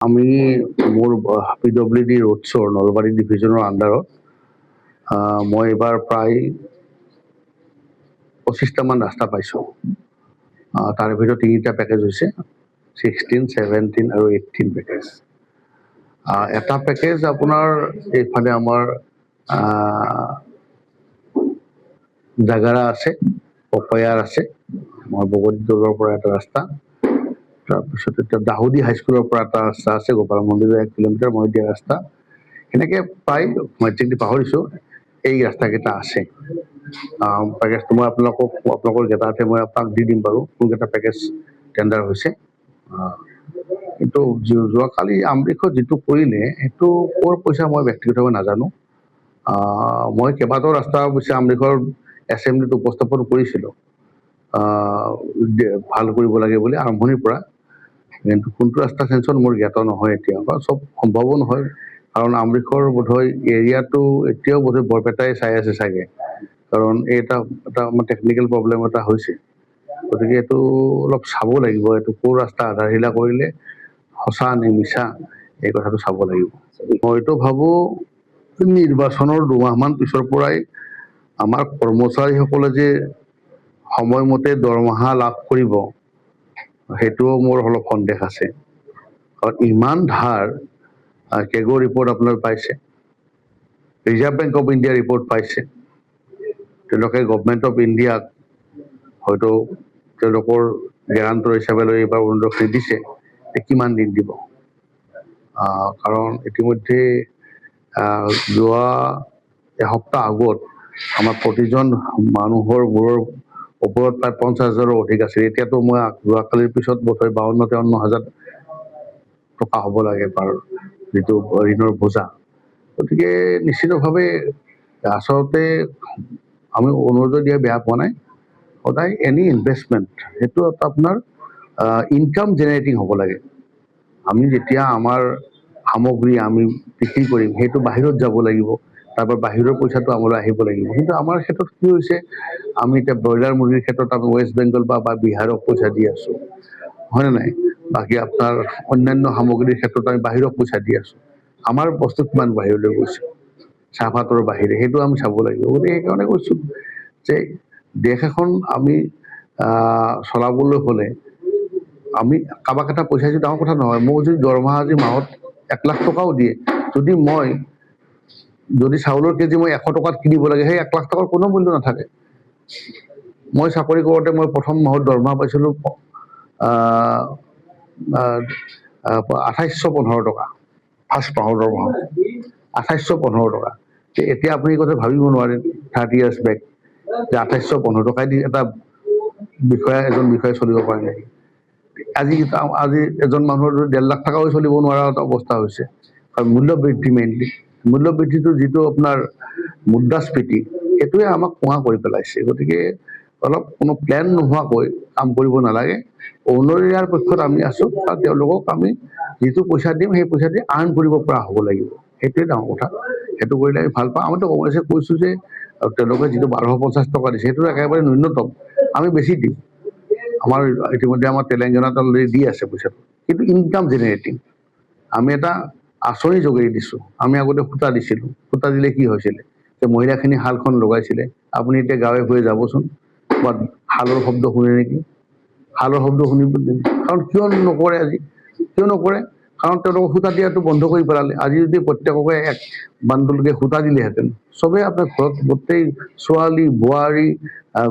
আমি মোৰ PWD ৰোডছৰ নলবাৰী ডিভিজনৰ আণ্ডাৰত মই এবাৰ প্ৰায় 25টামান ৰাস্তা পাইছোঁ। তাৰে ভিতৰত 3টা পেকেজ হৈছে 16, 17 আৰু 18 পেকেজ। এটা পেকেজ আপোনাৰ এইফালে আমাৰ জাগাৰা আছে, পপায়াৰ আছে, আমাৰ বগৰীদৌলৰ পৰা এটা ৰাস্তা, তাৰপিছত এতিয়া দাহুদি হাইস্কুলৰ পৰা এটা ৰাস্তা আছে, গোপাল মন্দিৰৰ 1 কিলোমিটাৰ মই দিয়া ৰাস্তা, এনেকৈ প্ৰায় মই একচুৱেলি পাহৰিছোঁ, এই ৰাস্তাকেইটা আছে। পেকেজটো মই আপোনালোকৰ গেটাতে মই আপোনাক দি দিম বাৰু, কোনকেইটা পেকেজ টেণ্ডাৰ হৈছে। কিন্তু যোৱাকালি আমৰিখত যিটো কৰিলে সেইটো ক'ৰ পইচা মই ব্যক্তিগতভাৱে নাজানো। মই কেইবাটাও ৰাস্তা অৱশ্যে আমৰিখৰ এছেম্বলিত উপস্থাপন কৰিছিলোঁ ভাল কৰিব লাগে বুলি আৰম্ভণিৰ পৰা, কিন্তু কোনটো ৰাস্তা চেঞ্চন মোৰ জ্ঞাত নহয় এতিয়া, চব সম্ভৱো নহয়, কাৰণ আমৰিখৰ বোধহয় এৰিয়াটো এতিয়াও বোধহয় বৰপেটাই চাই আছে চাগে, কাৰণ এটা আমাৰ টেকনিকেল প্ৰব্লেম এটা হৈছে, গতিকে এইটো অলপ চাব লাগিব, এইটো ক'ৰ ৰাস্তা আধাৰশিলা কৰিলে সঁচা নে মিছা এই কথাটো চাব লাগিব। মইতো ভাবোঁ নিৰ্বাচনৰ 2 মাহমান পিছৰ পৰাই আমাৰ কৰ্মচাৰীসকলে যে সময়মতে দৰমহা লাভ কৰিব সেইটোও মোৰ অলপ সন্দেহ আছে, কাৰণ ইমান ধাৰ কেগৰ ৰিপৰ্ট আপোনাৰ পাইছে, ৰিজাৰ্ভ বেংক অফ ইণ্ডিয়াৰ ৰিপৰ্ট পাইছে, তেওঁলোকে গভমেণ্ট অফ ইণ্ডিয়াক হয়তো তেওঁলোকৰ গেৰাণ্টৰ হিচাপে লৈ এইবাৰ অনুদক্ষিণা দিছে, কিমান দিন দিব, কাৰণ ইতিমধ্যে যোৱা এসপ্তাহ আগত আমাৰ প্ৰতিজন মানুহৰ মূৰৰ ওপৰত প্ৰায় 50,000ৰ অধিক আছিল, এতিয়াতো মই যোৱাকালিৰ পিছত বোধহয় 52-53 হাজাৰ টকা হ'ব লাগে তাৰ যিটো ঋণৰ বোজা। গতিকে নিশ্চিতভাৱে আচলতে আমি অনুৰোধ দিয়া বেয়া পোৱা নাই, সদায় এনি ইনভেষ্টমেণ্ট সেইটো আপোনাৰ ইনকাম জেনেৰেটিং হ'ব লাগে। আমি যেতিয়া আমাৰ সামগ্ৰী আমি বিক্ৰী কৰিম সেইটো বাহিৰত যাব লাগিব, তাৰপৰা বাহিৰৰ পইচাটো আমালৈ আহিব লাগিব, কিন্তু আমাৰ ক্ষেত্ৰত কি হৈছে, আমি এতিয়া ব্ৰইলাৰ মুৰ্গীৰ ক্ষেত্ৰত আমি ৱেষ্ট বেংগল বা বিহাৰক পইচা দি আছোঁ, হয়নে নাই, বাকী আপোনাৰ অন্যান্য সামগ্ৰীৰ ক্ষেত্ৰত আমি বাহিৰক পইচা দি আছোঁ, আমাৰ বস্তু কিমান বাহিৰলৈ গৈছে চাহপাতৰ বাহিৰে, সেইটো আমি চাব লাগিব। গতিকে সেইকাৰণে কৈছোঁ যে দেশ এখন আমি চলাবলৈ হ'লে আমি কাৰোবাক এটা পইচা যদি ডাঙৰ কথা নহয়, মোক যদি দৰমহা আজি মাহত 1 লাখ টকাও দিয়ে, যদি চাউলৰ কেজি মই 100 টকাত কিনিব লাগে, সেই 1 লাখ টকাৰ কোনো মূল্য নাথাকে। মই চাকৰি কৰোঁতে মই প্ৰথম মাহত দৰমহা পাইছিলোঁ 2815 টকা, ফাৰ্ষ্ট মাহৰ দৰমহা 2815 টকা। এতিয়া আপুনি কথা ভাবিব নোৱাৰে 30 years বেক যে 2815 টকাই দি এটা এজন বিষয়া চলিব পাৰে নেকি। আজি এজন মানুহৰ 1.5 লাখ টকাও চলিব নোৱাৰা এটা অৱস্থা হৈছে, আৰু মূল্য বৃদ্ধি মেইনলি, মূল্য বৃদ্ধিটো যিটো আপোনাৰ মুদ্ৰাস্ফীতি সেইটোৱে আমাক কোঙা কৰি পেলাইছে। গতিকে অলপ কোনো প্লেন নোহোৱাকৈ কাম কৰিব নালাগে, অনাৰ ইয়াৰ পক্ষত আমি আছোঁ, আৰু তেওঁলোকক আমি যিটো পইচা দিম সেই পইচা দি আৰ্ণ কৰিব পৰা হ'ব লাগিব, সেইটোৱে ডাঙৰ কথা। সেইটো কৰিলে আমি ভাল পাওঁ। আমিতো কংগ্ৰেছে কৈছোঁ যে তেওঁলোকে যিটো 1250 টকা দিছে সেইটো একেবাৰে ন্যূনতম, আমি বেছি দিম, আমাৰ ইতিমধ্যে আমাৰ তেলেংগানাত অলৰেডি দি আছে পইচাটো, কিন্তু ইনকাম জেনেৰেটিং আমি এটা আঁচনি যোগেদি দিছোঁ। আমি আগতে সূতা দিছিলোঁ, সূতা দিলে কি হৈছিলে যে মহিলাখিনি শালখন লগাইছিলে, আপুনি এতিয়া গাঁৱে ভূঞে যাবচোন, ক'ৰবাত শালৰ শব্দ শুনে নেকি, শালৰ শব্দ শুনিব, কাৰণ কিয় নকৰে, কাৰণ তেওঁলোকক সূতা দিয়াটো বন্ধ কৰি পেলালে। আজি যদি প্ৰত্যেককে 1 বান্দুলকে সূতা দিলেহেঁতেন, চবেই আপোনাৰ ঘৰত গোটেই ছোৱালী বোৱাৰী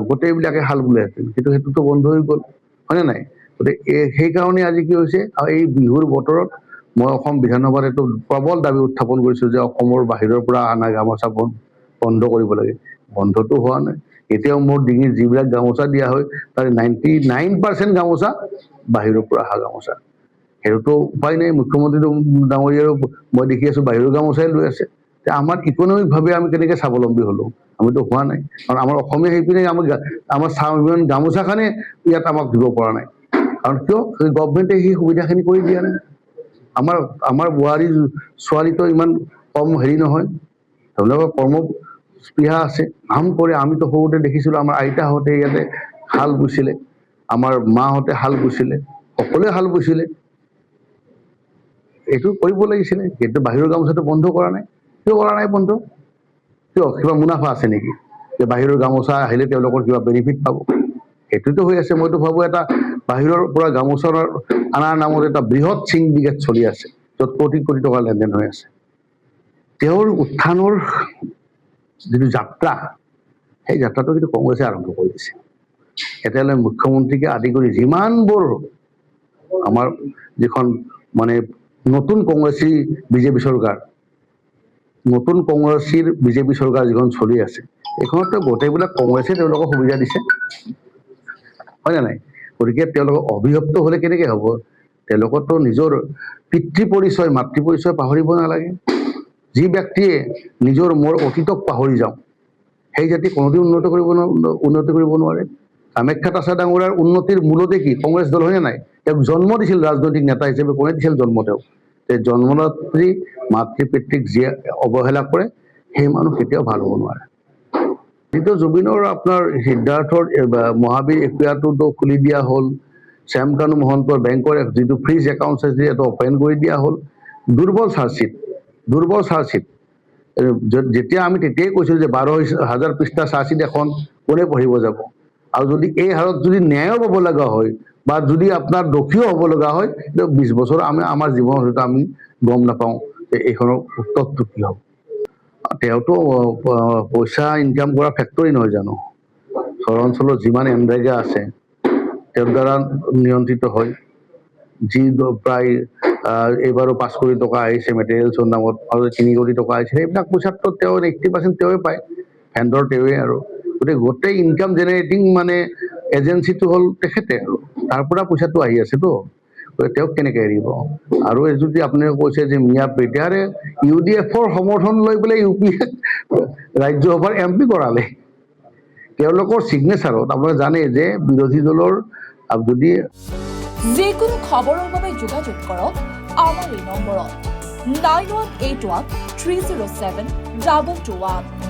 গোটেইবিলাকে শাল বোলেহেঁতেন, কিন্তু সেইটোতো বন্ধ হৈ গ'ল, হয়নে নাই। গতিকে সেইকাৰণে আজি কি হৈছে, এই বিহুৰ বতৰত মই অসম বিধানসভাত এইটো প্ৰবল দাবী উত্থাপন কৰিছোঁ যে অসমৰ বাহিৰৰ পৰা অনা গামোচা বন্ধ কৰিব লাগে। বন্ধটো হোৱা নাই, এতিয়াও মোৰ ডিঙিত যিবিলাক গামোচা দিয়া হয় তাৰে 99% গামোচা বাহিৰৰ পৰা অহা গামোচা। সেইটোতো উপায় নাই, মুখ্যমন্ত্ৰী ডাঙৰীয়াৰো মই দেখি আছোঁ বাহিৰৰ গামোচাই লৈ আছে। আমাৰ ইকনমিকভাৱে আমি কেনেকৈ স্বাৱলম্বী হ'লোঁ, আমিতো হোৱা নাই, কাৰণ আমাৰ অসমীয়া সেইপিনে আমাৰ গামোচাখনে ইয়াত আমাক দিব পৰা নাই, কাৰণ কিয় গভমেণ্টে সেই সুবিধাখিনি কৰি দিয়া নাই। আমাৰ বোৱাৰী ছোৱালীটো ইমান কম হেৰি নহয়, তেওঁলোকৰ কৰ্মস্পৃহা আছে, কাম কৰে। আমিতো সৰুতে দেখিছিলোঁ আমাৰ আইতাহঁতে ইয়াতে শাল বৈছিলে, আমাৰ মাহঁতে শাল বৈছিলে, সকলোৱে শাল বৈছিলে। এইটো কৰিব লাগিছিলে, কিন্তু বাহিৰৰ গামোচাটো বন্ধ কৰা নাই। কিয় কৰা নাই বন্ধ? কিয় কিবা মুনাফা আছে নেকি যে বাহিৰৰ গামোচা আহিলে তেওঁলোকৰ কিবা বেনিফিট পাব? সেইটোতো হৈ আছে। মইতো ভাবো এটা বাহিৰৰ পৰা গামোচা অনাৰ নামত এটা বৃহৎ চিংবিগেট চলি আছে, য'ত কোটি কোটি টকাৰ লেনদেন হৈ আছে। তেওঁৰ উত্থানৰ যিটো যাত্ৰা, সেই যাত্ৰাটো কিন্তু কংগ্ৰেছে আৰম্ভ কৰি দিছে। এতিয়ালৈ মুখ্যমন্ত্ৰীকে আদি কৰি যিমানবোৰ আমাৰ যিখন মানে নতুন কংগ্ৰেছী বিজেপি চৰকাৰ, নতুন কংগ্ৰেছীৰ বিজেপি চৰকাৰ যিখন চলি আছে, এইখনতো গোটেইবিলাক কংগ্ৰেছে তেওঁলোকক সুবিধা দিছে, হয় নে নাই? গতিকে তেওঁলোকক অভিশপ্ত হ'লে কেনেকৈ হ'ব? তেওঁলোকৰতো নিজৰ পিতৃ পৰিচয়, মাতৃ পৰিচয় পাহৰিব নালাগে। যি ব্যক্তিয়ে নিজৰ মোৰ অতীতক পাহৰি যাওঁ, সেই জাতি কোনোদিন উন্নতি কৰিব নোৱাৰে। কামাখ্যা তাছা ডাঙৰীয়াৰ উন্নতিৰ মূলতে কি? কংগ্ৰেছ দল হয়নে নাই? তেওঁক জন্ম দিছিল ৰাজনৈতিক নেতা হিচাপে, কোনে দিছিল জন্ম? তেওঁক জন্মদাত্ৰী মাতৃ পিতৃক যিয়ে অৱহেলা কৰে, সেই মানুহ কেতিয়াও ভাল হ'ব নোৱাৰে। কিন্তু জুবিনৰ আপোনাৰ সিদ্ধাৰ্থৰ মহাবীৰ একুৱাটোতো খুলি দিয়া হ'ল, শ্যামকানু মহন্তৰ বেংকৰ যিটো ফ্ৰিজ একাউণ্ট আছে এইটো অপেন কৰি দিয়া হ'ল। দুৰ্বল চাৰ্জশ্বিট। যেতিয়া আমি তেতিয়াই কৈছিলোঁ যে 12,000 পৃষ্ঠা চাৰ্জশ্বিট এখন কোনে পঢ়িব যাব? আৰু যদি এই হাৰত যদি ন্যায়ো পাব লগা হয়, বা যদি আপোনাৰ দোষীও হ'ব লগা হয়, 20 বছৰ আমাৰ জীৱনত হয়তো আমি গম নাপাওঁ যে এইখনৰ উত্তৰটো কি হ'ব। তেওঁতো পইচা ইনকাম কৰা ফেক্টৰী নহয় জানো? চহৰ অঞ্চলত যিমান এনৰেগা আছে তেওঁৰ দ্বাৰা নিয়ন্ত্ৰিত হয়। যি প্ৰায় এইবাৰো 5 কোটি টকা আহিছে মেটেৰিয়েলছৰ নামত, আৰু 3 কোটি টকা আহিছে, সেইবিলাক পইচাতো তেওঁ 80% তেওঁৱে পায়, ভেণ্ডৰ তেওঁৱে। আৰু গতিকে গোটেই ইনকাম জেনেৰেটিং মানে এজেঞ্চিটো হ'ল তেখেতে, আৰু তাৰ পৰা পইচাটো আহি আছেতো। তেওঁক কেনেকৈ এৰিব? আৰু যদি আপুনি কৈছে যে মিয়া প্ৰীতিহাৰে UDFৰ সমৰ্থন লৈ পেলাই UP ৰাজ্যসভাৰ MP কৰালে, তেওঁলোকৰ চিগনেচাৰত। আপোনালোকে জানে যে বিৰোধী দলৰ যদি যিকোনো খবৰৰ বাবে যোগাযোগ কৰক আমাৰ এই নম্বৰত 9181 307 2221।